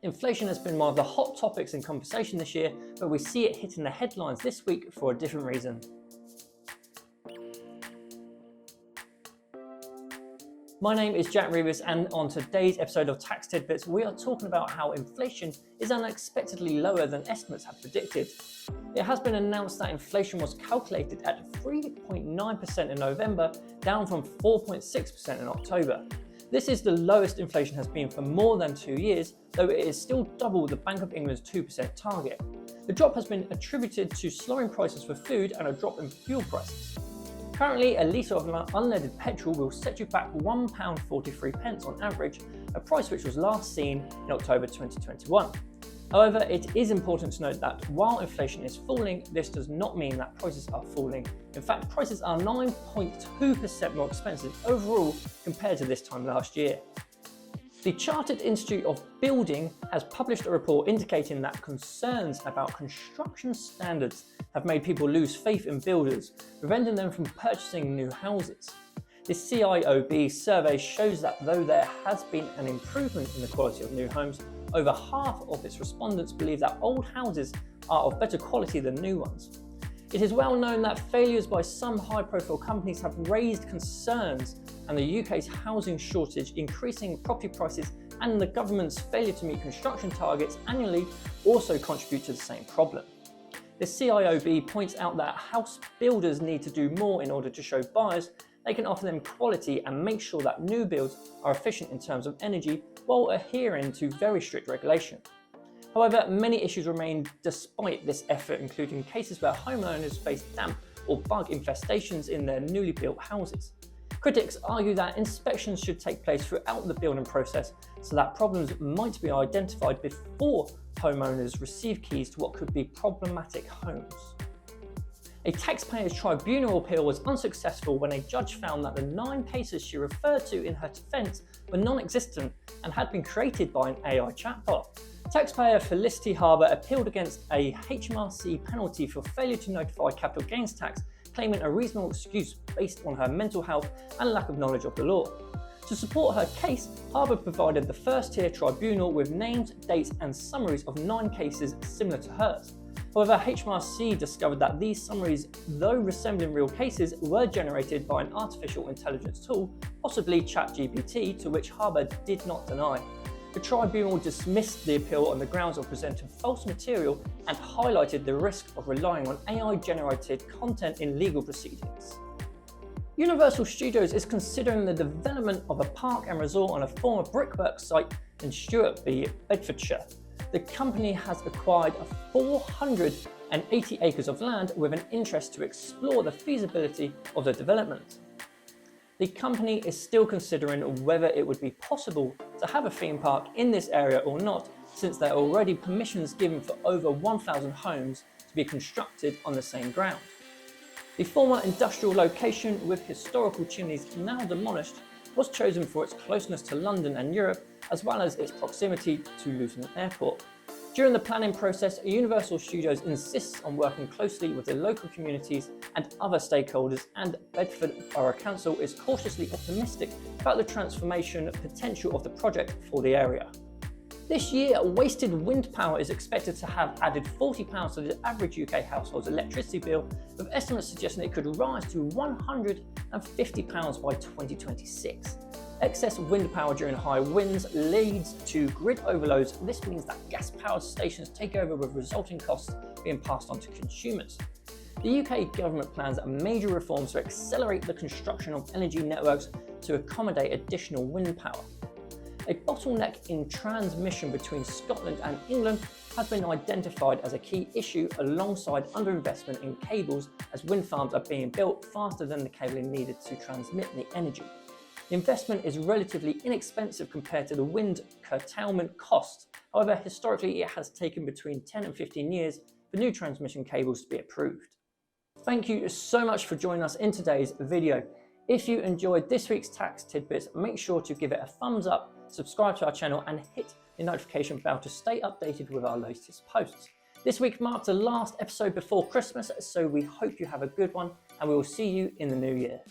Inflation has been one of the hot topics in conversation this year, but we see it hitting the headlines this week for a different reason. My name is Jack Reeves, and on today's episode of Tax Tidbits, we are talking about how inflation is unexpectedly lower than estimates had predicted. It has been announced that inflation was calculated at 3.9% in November, down from 4.6% in October. This is the lowest inflation has been for more than 2 years, though it is still double the Bank of England's 2% target. The drop has been attributed to slowing prices for food and a drop in fuel prices. Currently, a litre of unleaded petrol will set you back £1.43 on average, a price which was last seen in October 2021. However, it is important to note that while inflation is falling, this does not mean that prices are falling. In fact, prices are 9.2% more expensive overall compared to this time last year. The Chartered Institute of Building has published a report indicating that concerns about construction standards have made people lose faith in builders, preventing them from purchasing new houses. The CIOB survey shows that though there has been an improvement in the quality of new homes, over half of its respondents believe that old houses are of better quality than new ones. It is well known that failures by some high-profile companies have raised concerns, and the UK's housing shortage, increasing property prices, and the government's failure to meet construction targets annually also contribute to the same problem. The CIOB points out that house builders need to do more in order to show buyers they can offer them quality and make sure that new builds are efficient in terms of energy while adhering to very strict regulation. However, many issues remain despite this effort, including cases where homeowners face damp or bug infestations in their newly built houses. Critics argue that inspections should take place throughout the building process so that problems might be identified before homeowners receive keys to what could be problematic homes. A taxpayer's tribunal appeal was unsuccessful when a judge found that the 9 cases she referred to in her defence were non-existent and had been created by an AI chatbot. Taxpayer Felicity Harbour appealed against a HMRC penalty for failure to notify capital gains tax, claiming a reasonable excuse based on her mental health and lack of knowledge of the law. To support her case, Harbour provided the first-tier tribunal with names, dates and summaries of 9 cases similar to hers. However, HMRC discovered that these summaries, though resembling real cases, were generated by an artificial intelligence tool, possibly ChatGPT, to which Harbour did not deny. The tribunal dismissed the appeal on the grounds of presenting false material and highlighted the risk of relying on AI-generated content in legal proceedings. Universal Studios is considering the development of a park and resort on a former brickwork site in Stuartby, Bedfordshire. The company has acquired 480 acres of land with an interest to explore the feasibility of the development. The company is still considering whether it would be possible to have a theme park in this area or not, since there are already permissions given for over 1,000 homes to be constructed on the same ground. The former industrial location with historical chimneys now demolished was chosen for its closeness to London and Europe, as well as its proximity to Luton Airport. During the planning process, Universal Studios insists on working closely with the local communities and other stakeholders, and Bedford Borough Council is cautiously optimistic about the transformation potential of the project for the area. This year, wasted wind power is expected to have added £40 to the average UK household's electricity bill, with estimates suggesting it could rise to £150 by 2026. Excess wind power during high winds leads to grid overloads. This means that gas-powered stations take over, with resulting costs being passed on to consumers. The UK government plans major reforms to accelerate the construction of energy networks to accommodate additional wind power. A bottleneck in transmission between Scotland and England has been identified as a key issue, alongside underinvestment in cables, as wind farms are being built faster than the cabling needed to transmit the energy. The investment is relatively inexpensive compared to the wind curtailment costs. However, historically it has taken between 10 and 15 years for new transmission cables to be approved. Thank you so much for joining us in today's video. If you enjoyed this week's Tax Tidbits, make sure to give it a thumbs up, subscribe to our channel and hit the notification bell to stay updated with our latest posts. This week marks the last episode before Christmas, so we hope you have a good one and we will see you in the new year.